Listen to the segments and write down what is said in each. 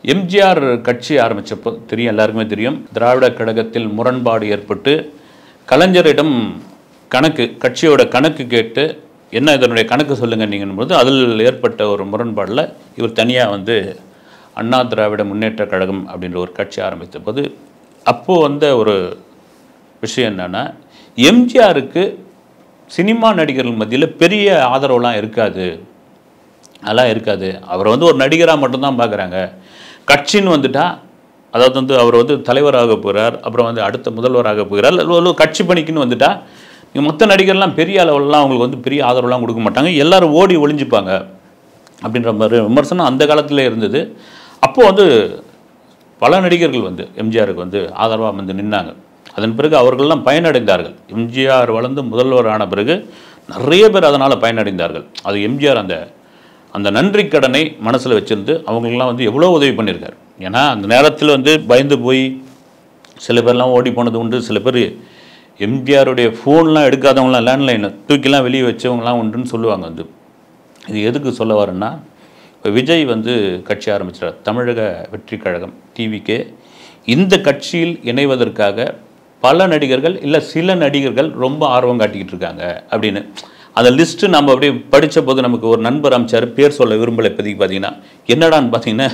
எம்ஜிஆர் கட்சி ஆரம்பித்தப்போ தெரியும், எல்லாருக்குமே தெரியும். திராவிட கழகத்தில் முரண்பாடு ஏற்பட்டு கலைஞரிடம் கட்சியோட கணக்கு கேட்டு என்ன இதனுடைய கணக்கு சொல்லுங்கள் நீங்கள்னும்போது அதில் ஏற்பட்ட ஒரு முரண்பாடில் இவர் தனியாக வந்து அண்ணா திராவிட முன்னேற்ற கழகம் அப்படின்ற ஒரு கட்சி ஆரம்பித்த போது அப்போது வந்த ஒரு விஷயம் என்னென்னா, எம்ஜிஆருக்கு சினிமா நடிகர்கள் மத்தியில் பெரிய ஆதரவுலாம் இருக்காது, அதெல்லாம் இருக்காது. அவரை வந்து ஒரு நடிகராக மட்டும்தான் பார்க்குறாங்க. கட்சின்னு வந்துட்டால் அதாவது வந்து அவர் வந்து தலைவராக போகிறார், அப்புறம் வந்து அடுத்த முதல்வராக போகிறார், கட்சி பணிக்குன்னு வந்துட்டால் நீங்கள் மொத்த நடிகர்லாம் பெரிய அளவுலாம் அவங்களுக்கு வந்து பெரிய ஆதரவுலாம் கொடுக்க மாட்டாங்க, எல்லோரும் ஓடி ஒளிஞ்சிப்பாங்க அப்படின்ற மாதிரி விமர்சனம் அந்த காலத்தில் இருந்தது. அப்போது வந்து பல நடிகர்கள் வந்து எம்ஜிஆருக்கு வந்து ஆதரவாக வந்து நின்னாங்க. அதன் பிறகு அவர்கள்லாம் பயனடைந்தார்கள். எம்ஜிஆர் வளர்ந்து முதல்வர் ஆன பிறகு நிறைய பேர் அதனால் பயனடைந்தார்கள். அது எம்ஜிஆர் அந்த நன்றி கடனை மனசில் வச்சுருந்து அவங்களுக்கெல்லாம் வந்து எவ்வளோ உதவி பண்ணியிருக்காரு. ஏன்னா அந்த நேரத்தில் வந்து பயந்து போய் சில பேர்லாம் ஓடி போனது உண்டு. சில பேர் எம்ஜிஆருடைய ஃபோன்லாம் எடுக்காதவங்களாம் லேண்ட்லைனை தூக்கிலாம் வெளியே வச்சவங்களாம் உண்டுன்னு சொல்லுவாங்க. வந்து இது எதுக்கு சொல்ல வரேன்னா, இப்போ விஜய் வந்து கட்சி ஆரம்பிச்சிட்டார், தமிழக வெற்றி கழகம் டிவிக்கு. இந்த கட்சியில் இணைவதற்காக பல நடிகர்கள் இல்லை சில நடிகர்கள் ரொம்ப ஆர்வம் காட்டிக்கிட்டு இருக்காங்க அப்படின்னு அந்த லிஸ்ட்டு நம்ம அப்படியே படித்த போது நமக்கு ஒரு நண்பர் அமைச்சார், பேர் சொல்ல விரும்பலை இப்போதைக்கு. பார்த்தீங்கன்னா என்னடான்னு பார்த்தீங்கன்னா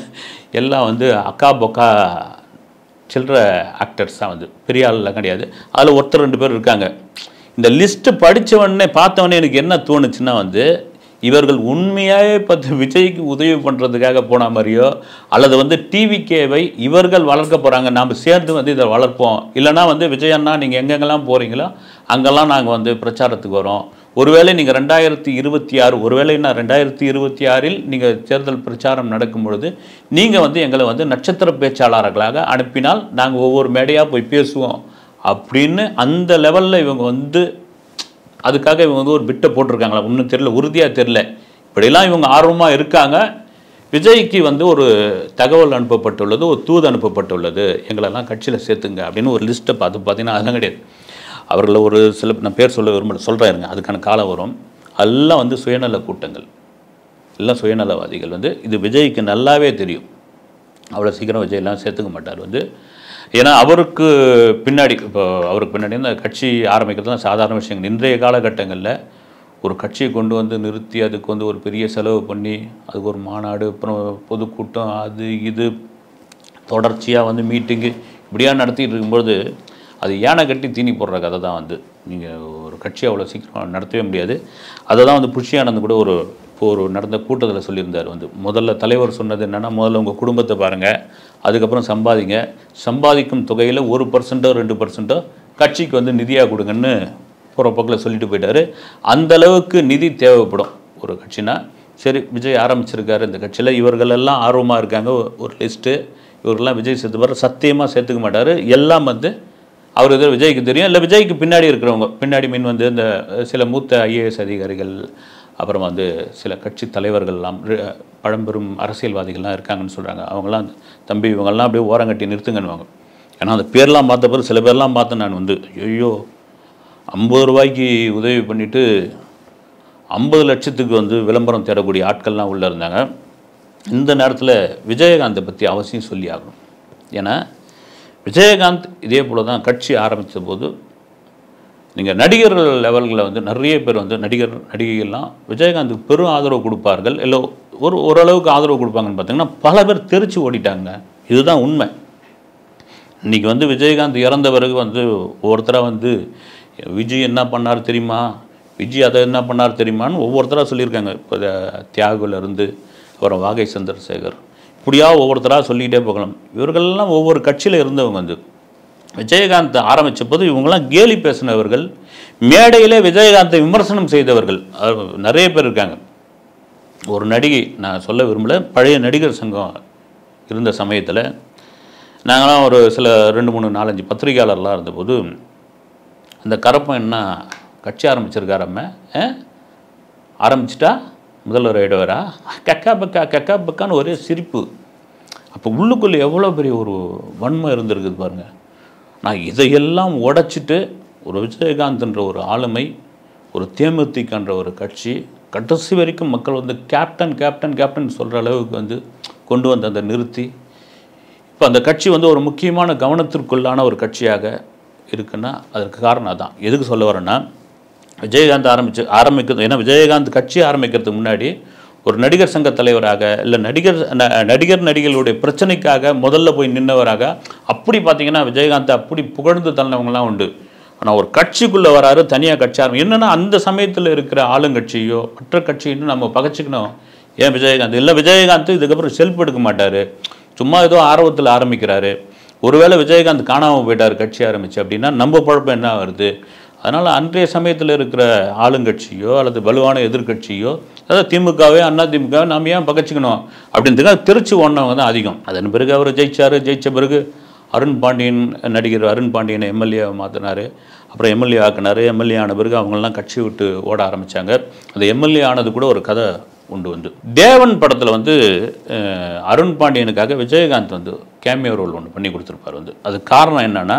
எல்லாம் வந்து அக்கா பொக்கா சில்லற ஆக்டர்ஸ் தான், வந்து பெரிய ஆளெலாம் கிடையாது. அதில் ஒருத்தர் 2 பேர் இருக்காங்க. இந்த லிஸ்ட்டு படித்தவொடனே பார்த்தவொடனே எனக்கு என்ன தோணுச்சுன்னா, வந்து இவர்கள் உண்மையாகவே பார்த்து விஜய்க்கு உதவி பண்ணுறதுக்காக போன மாதிரியோ அல்லது வந்து டிவிகேவை இவர்கள் வளர்க்க போகிறாங்க, நாம் சேர்ந்து வந்து இதை வளர்ப்போம், இல்லைனா வந்து விஜய் அண்ணா நீங்கள் எங்கெங்கெல்லாம் போகிறீங்களோ அங்கெல்லாம் நாங்கள் வந்து பிரச்சாரத்துக்கு வரோம், ஒருவேளை நீங்கள் 2026 ஒருவேளைன்னா 2026இல் நீங்கள் தேர்தல் பிரச்சாரம் நடக்கும் பொழுது நீங்கள் வந்து எங்களை வந்து நட்சத்திர பேச்சாளர்களாக அனுப்பினால் நாங்கள் ஒவ்வொரு மேடையாக போய் பேசுவோம் அப்படின்னு அந்த லெவலில் இவங்க வந்து அதுக்காக இவங்க வந்து ஒரு பிட்டை போட்டிருக்காங்களா ஒன்றும் தெரியல, உறுதியாக தெரியல. இப்படிலாம் இவங்க ஆர்வமாக இருக்காங்க. விஜய்க்கு வந்து ஒரு தகவல் அனுப்பப்பட்டுள்ளது, ஒரு தூது அனுப்பப்பட்டுள்ளது, எங்களெல்லாம் கட்சியில் சேர்த்துங்க அப்படின்னு ஒரு லிஸ்ட்டை பார்த்தீங்கன்னா அதெல்லாம் கிடையாது. அவர்களில் ஒரு சில நான் பேர் சொல்ல விரும்பல, சொல்கிறேருங்க, அதுக்கான காலம் வரும். எல்லாம் வந்து சுயநல கூட்டங்கள், எல்லாம் சுயநலவாதிகள். வந்து இது விஜய்க்கு நல்லாவே தெரியும். அவ்வளோ சீக்கிரம் விஜயெல்லாம் சேர்த்துக்க மாட்டார். வந்து ஏன்னா அவருக்கு பின்னாடி இந்த கட்சி ஆரம்பிக்கிறதுலாம் சாதாரண விஷயங்கள். இன்றைய காலகட்டங்களில் ஒரு கட்சியை கொண்டு வந்து நிறுத்தி அதுக்கு வந்து ஒரு பெரிய செலவு பண்ணி அதுக்கு ஒரு மாநாடு, அப்புறம் பொதுக்கூட்டம், அது இது தொடர்ச்சியாக வந்து மீட்டிங்கு இப்படியா நடத்திட்டு இருக்கும்போது அது யானை கட்டி தீனி போடுற கதை தான். வந்து நீங்கள் ஒரு கட்சி அவ்வளோ சீக்கிரம் நடத்தவே முடியாது. அதை தான் வந்து புஷி ஆனந்த் கூட ஒரு நடந்த கூட்டத்தில் சொல்லியிருந்தார். வந்து முதல்ல தலைவர் சொன்னது என்னென்னா, முதல்ல உங்கள் குடும்பத்தை பாருங்கள், அதுக்கப்புறம் சம்பாதிக்கும் தொகையில் 1% 2% கட்சிக்கு வந்து நிதியாக கொடுங்கன்னு போகிற போக்கில் சொல்லிட்டு போயிட்டார். அந்தளவுக்கு நிதி தேவைப்படும் ஒரு கட்சினா. சரி, விஜய் ஆரம்பிச்சிருக்காரு இந்த கட்சியில், இவர்களெல்லாம் ஆர்வமாக இருக்காங்க, ஒரு லிஸ்ட்டு, இவர்களெல்லாம் விஜய் சேர்த்துப்பார், சத்தியமாக சேர்த்துக்க மாட்டார். எல்லாம் வந்து அவர் இது விஜய்க்கு தெரியும். இல்லை விஜய்க்கு பின்னாடி இருக்கிறவங்க, பின்னாடி மீன் வந்து இந்த சில மூத்த ஐஏஎஸ் அதிகாரிகள், அப்புறம் வந்து சில கட்சி தலைவர்கள்லாம், பழம்பெரும் அரசியல்வாதிகள்லாம் இருக்காங்கன்னு சொல்கிறாங்க. அவங்களாம் தம்பி இவங்கெல்லாம் அப்படியே ஓரங்கட்டி நிறுத்துங்கன்னுவாங்க. ஏன்னா அந்த பேர்லாம் பார்த்த பிறகு சில பேர்லாம் பார்த்தேன் நான். வந்து ஐயோ 50 ரூபாய்க்கு உதவி பண்ணிவிட்டு 50 லட்சத்துக்கு வந்து விளம்பரம் தேடக்கூடிய ஆட்கள்லாம் உள்ளே இருந்தாங்க. இந்த நேரத்தில் விஜயகாந்தை பற்றி அவசியம் சொல்லி ஆகணும். ஏன்னா விஜயகாந்த் இதே போல் தான் கட்சி ஆரம்பித்த போது நீங்கள் நடிகர்கள் லெவல்களில் வந்து நிறைய பேர் வந்து நடிகைகள்லாம் விஜயகாந்துக்கு பெரும் ஆதரவு கொடுப்பார்கள், இல்லை ஓரளவுக்கு ஆதரவு கொடுப்பாங்கன்னு பார்த்தீங்கன்னா பல பேர் தெரிச்சு ஓடிட்டாங்க. இதுதான் உண்மை. இன்றைக்கி வந்து விஜயகாந்த் இறந்த பிறகு வந்து ஒவ்வொருத்தராக வந்து விஜய் என்ன பண்ணார் தெரியுமா, விஜய் அதை என்ன பண்ணார் தெரியுமான்னு ஒவ்வொருத்தராக சொல்லியிருக்காங்க. இப்போ தியாகுலேருந்து அப்புறம் வாகை சந்திரசேகர், இப்படியா ஒவ்வொருத்தராக சொல்லிக்கிட்டே போகலாம். இவர்கள்லாம் ஒவ்வொரு கட்சியில் இருந்தவங்க. வந்து விஜயகாந்த் ஆரம்பித்த போது இவங்கெல்லாம் கேலி பேசினவர்கள், மேடையில் விஜயகாந்தை விமர்சனம் செய்தவர்கள் நிறைய பேர் இருக்காங்க. ஒரு நடிகை, நான் சொல்ல விரும்பலை, பழைய நடிகர் சங்கம் இருந்த சமயத்தில் நாங்களாம் ஒரு சில 2 3 4 5 பத்திரிகையாளர்லாம் இருந்தபோது அந்த கரப்பன் என்ன கட்சி ஆரம்பிச்சிருக்காரம்ம, ஆரம்பிச்சிட்டா முதல்வர் ஆயிடுவாரா, கக்கா பக்கான்னு ஒரே சிரிப்பு. அப்போ உள்ளுக்குள்ளே எவ்வளோ பெரிய ஒரு வன்மை இருந்திருக்குது பாருங்கள். நான் இதையெல்லாம் உடைச்சிட்டு ஒரு விஜயகாந்த்ன்ற ஒரு ஆளுமை, ஒரு தேமுதிகன்ற ஒரு கட்சி கடைசி வரைக்கும் மக்கள் வந்து கேப்டன் சொல்கிற அளவுக்கு வந்து கொண்டு வந்து அதை நிறுத்தி இப்போ அந்த கட்சி வந்து ஒரு முக்கியமான கவனத்திற்குள்ளான ஒரு கட்சியாக இருக்குன்னா அதற்கு காரணம் அதான். எதுக்கு சொல்ல வரேன்னா, விஜயகாந்த் ஆரம்பிக்கிறது, ஏன்னா விஜயகாந்த் கட்சி ஆரம்பிக்கிறதுக்கு முன்னாடி ஒரு நடிகர் சங்க தலைவராக, இல்லை நடிகர்களுடைய பிரச்சனைக்காக முதல்ல போய் நின்றவராக, அப்படி பார்த்தீங்கன்னா விஜயகாந்த் அப்படி புகழ்ந்து தள்ளவங்களாம் உண்டு. ஆனால் ஒரு கட்சிக்குள்ளே வராரு, தனியாக கட்சி என்னென்னா அந்த சமயத்தில் இருக்கிற ஆளுங்கட்சியோ மற்ற கட்சின்னு நம்ம பகச்சிக்கணும். ஏன் விஜயகாந்த் இல்லை, விஜயகாந்த் இதுக்கப்புறம் செல்ஃப் எடுக்க மாட்டார், சும்மா ஏதோ ஆர்வத்தில் ஆரம்பிக்கிறாரு. ஒருவேளை விஜயகாந்த் காணாமல் போயிட்டார் கட்சி ஆரம்பிச்சு அப்படின்னா நம்ம குழப்பம் என்ன வருது? அதனால் அன்றைய சமயத்தில் இருக்கிற ஆளுங்கட்சியோ அல்லது வலுவான எதிர்கட்சியோ, அதாவது திமுகவே அதிமுகவே நாம் ஏன் பகச்சிக்கணும் அப்படின்றதுக்காக திருச்சி ஓடினவங்க தான் அதிகம். அதன் பிறகு அவர் ஜெயித்த பிறகு நடிகர் அருண் பாண்டியனை எம்எல்ஏ மாற்றினார். அப்புறம் எம்எல்ஏ ஆக்கினார். எம்எல்ஏ ஆன பிறகு அவங்களாம் கட்சி விட்டு ஓட ஆரம்பித்தாங்க. அந்த எம்எல்ஏ ஆனது கூட ஒரு கதை உண்டு. வந்து தேவன் படத்தில் வந்து அருண் பாண்டியனுக்காக விஜயகாந்த் வந்து கேமியோ ரோல் ஒன்று பண்ணி கொடுத்துருப்பார். வந்து அது காரணம் என்னென்னா,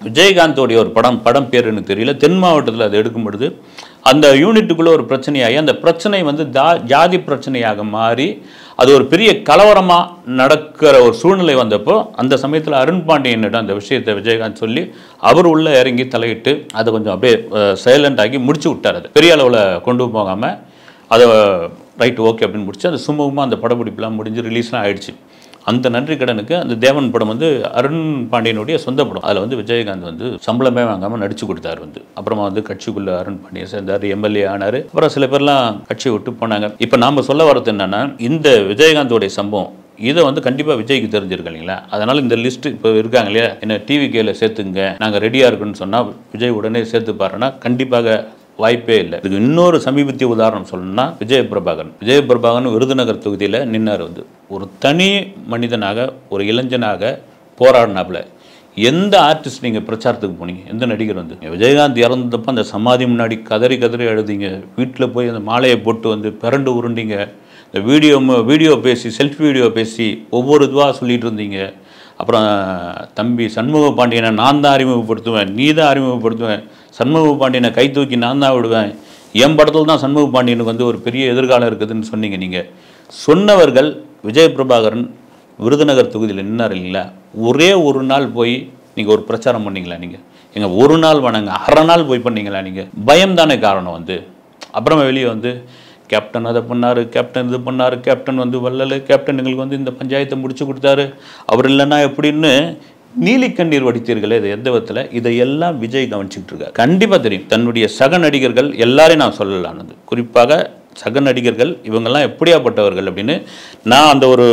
விஜயகாந்தோடைய ஒரு படம் பேர் எனக்கு தெரியல, தென் மாவட்டத்தில் அது எடுக்கும் பொழுது அந்த யூனிட்டுக்குள்ளே ஒரு பிரச்சனையாகி அந்த பிரச்சனை வந்து ஜாதி பிரச்சனையாக மாறி அது ஒரு பெரிய கலவரமாக நடக்கிற ஒரு சூழ்நிலை வந்தப்போ அந்த சமயத்தில் அருண் பாண்டியனிடம் அந்த விஷயத்தை விஜயகாந்த் சொல்லி அவர் உள்ளே இறங்கி தலையிட்டு அதை கொஞ்சம் அப்படியே சைலண்ட் ஆகி முடிச்சு விட்டார். அது பெரிய அளவில் கொண்டு போகாமல் அதை ரைட் ஓகே அப்படின்னு முடிச்சு அது சுமூகமாக அந்த படப்பிடிப்புலாம் முடிஞ்சு ரிலீஸ்லாம் ஆகிடுச்சு. அந்த நன்றி கடனுக்கு அந்த தேவன் படம் வந்து அருண் பாண்டியனுடைய சொந்த படம். அதில் வந்து விஜயகாந்த் வந்து சம்பளமே வாங்காமல் நடிச்சு கொடுத்தாரு. வந்து அப்புறமா வந்து கட்சிக்குள்ளே அருண் பாண்டியன் சேர்ந்தார், எம்எல்ஏ ஆனார். அப்புறம் சில பேர்லாம் கட்சியை விட்டு போனாங்க. இப்போ நாம் சொல்ல வரது என்னென்னா, இந்த விஜயகாந்தோடைய சம்பவம் இதை வந்து கண்டிப்பாக விஜய்க்கு தெரிஞ்சிருக்கு இல்லைங்களா? அதனால் இந்த லிஸ்ட்டு இப்போ இருக்காங்க இல்லையா, என்ன டிவிகேல சேர்த்துங்க நாங்கள் ரெடியாக இருக்குன்னு சொன்னால் விஜய் உடனே சேர்த்துப்பாருன்னா கண்டிப்பாக வாய்ப்பே இல்லை. இதுக்கு இன்னொரு சமீபத்திய உதாரணம் சொல்லணும்னா விஜயபிரபாகரன் விருதுநகர் தொகுதியில் நின்னார். வந்து ஒரு தனி மனிதனாக ஒரு இளைஞனாக போராடினாப்புல. எந்த ஆர்டிஸ்ட் நீங்கள் பிரச்சாரத்துக்கு போனீங்க, எந்த நடிகர் வந்து விஜயகாந்த் இறந்தப்போ அந்த சமாதி முன்னாடி கதறி எழுதிங்க, வீட்டில் போய் அந்த மாலையை போட்டு வந்து பிறண்டு உருண்டிங்க, இந்த வீடியோ பேசி செல்ஃபி வீடியோ பேசி ஒவ்வொரு இதுவாக சொல்லிகிட்டு இருந்தீங்க. அப்புறம் தம்பி சண்முக பாண்டியனை நான் தான் அறிமுகப்படுத்துவேன், நீ தான் அறிமுகப்படுத்துவேன், சண்முக பாண்டியனை கை தூக்கி நான் தான் விடுவேன், என் படத்தில் தான் சண்முக பாண்டியனுக்கு வந்து ஒரு பெரிய எதிர்காலம் இருக்குதுன்னு சொன்னீங்க. நீங்கள் சொன்னவர்கள் விஜயபிரபாகரன் விருதுநகர் தொகுதியில் நின்னார் இல்லைங்களா? ஒரே ஒரு நாள் போய் நீங்கள் ஒரு பிரச்சாரம் பண்ணீங்களா? நீங்கள் ஒரு நாள் வேணாங்க, அரை நாள் போய் பண்ணீங்களா? நீங்கள் பயம் தானே காரணம். வந்து அப்புறமா வெளியே வந்து கேப்டன் அதை பண்ணார், கேப்டன் இது பண்ணார், கேப்டன் வந்து வல்லல், கேப்டன் எங்களுக்கு வந்து இந்த பஞ்சாயத்தை முடிச்சு கொடுத்தாரு, அவர் இல்லைன்னா எப்படின்னு நீலி கண்ணீர் வடித்தீர்களே. இது எந்த விதத்தில்? இதையெல்லாம் விஜய் கவனிச்சுக்கிட்டு இருக்கார். கண்டிப்பாக தெரியும். தன்னுடைய சக நடிகர்கள் எல்லாரையும் நான் சொல்லலானது, குறிப்பாக சக நடிகர்கள் இவங்கெல்லாம் எப்படியாப்பட்டவர்கள் அப்படின்னு நான் அந்த ஒரு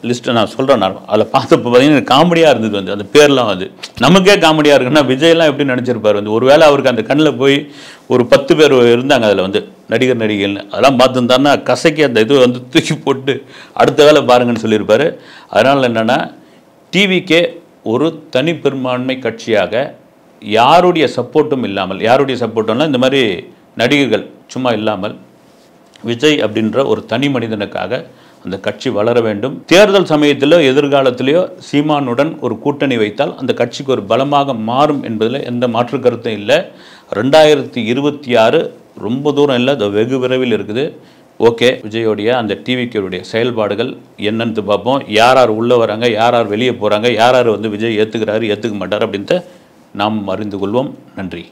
லிஸ்ட்டை நான் சொல்கிறேன். நான் அதில் பார்த்தப்போ பார்த்தீங்கன்னா காமெடியாக இருந்தது. வந்து அந்த பேர்லாம் வந்து நமக்கே காமெடியாக இருக்குன்னா விஜய்லாம் எப்படி நினச்சிருப்பார்? வந்து ஒருவேளை அவருக்கு அந்த கண்ணில் போய் ஒரு 10 பேர் இருந்தாங்க அதில் வந்து நடிகர்கள்னு, அதெல்லாம் பார்த்துருந்தாருன்னா கசைக்கு அந்த இது வந்து தூக்கி போட்டு அடுத்த வேலை பாருங்கன்னு சொல்லியிருப்பார். அதனால் என்னென்னா, டிவிக்கே ஒரு தனி பெரும்பான்மை கட்சியாக யாருடைய சப்போர்ட்டும் இல்லாமல், யாருடைய சப்போர்ட்டும்னா இந்த மாதிரி நடிகர்கள் சும்மா இல்லாமல் விஜய் அப்படின்ற ஒரு தனி மனிதனுக்காக அந்த கட்சி வளர வேண்டும். தேர்தல் சமயத்திலோ எதிர்காலத்திலேயோ சீமானுடன் ஒரு கூட்டணி வைத்தால் அந்த கட்சிக்கு ஒரு பலமாக மாறும் என்பதில் எந்த மாற்று கருத்தும் இல்லை. 2026 ரொம்ப தூரம் இல்லை, அது வெகு விரைவில் இருக்குது. ஓகே, விஜயோடைய அந்த டிவிக்குடைய செயல்பாடுகள் என்னன்னு பார்ப்போம். யார் யார் உள்ளே வராங்க, யார் யார் வெளியே போகிறாங்க, யார் யார் வந்து விஜய் ஏற்றுக்கிறாரு ஏற்றுக்க மாட்டார் அப்படின்ட்டு நாம் அறிந்து கொள்வோம். நன்றி.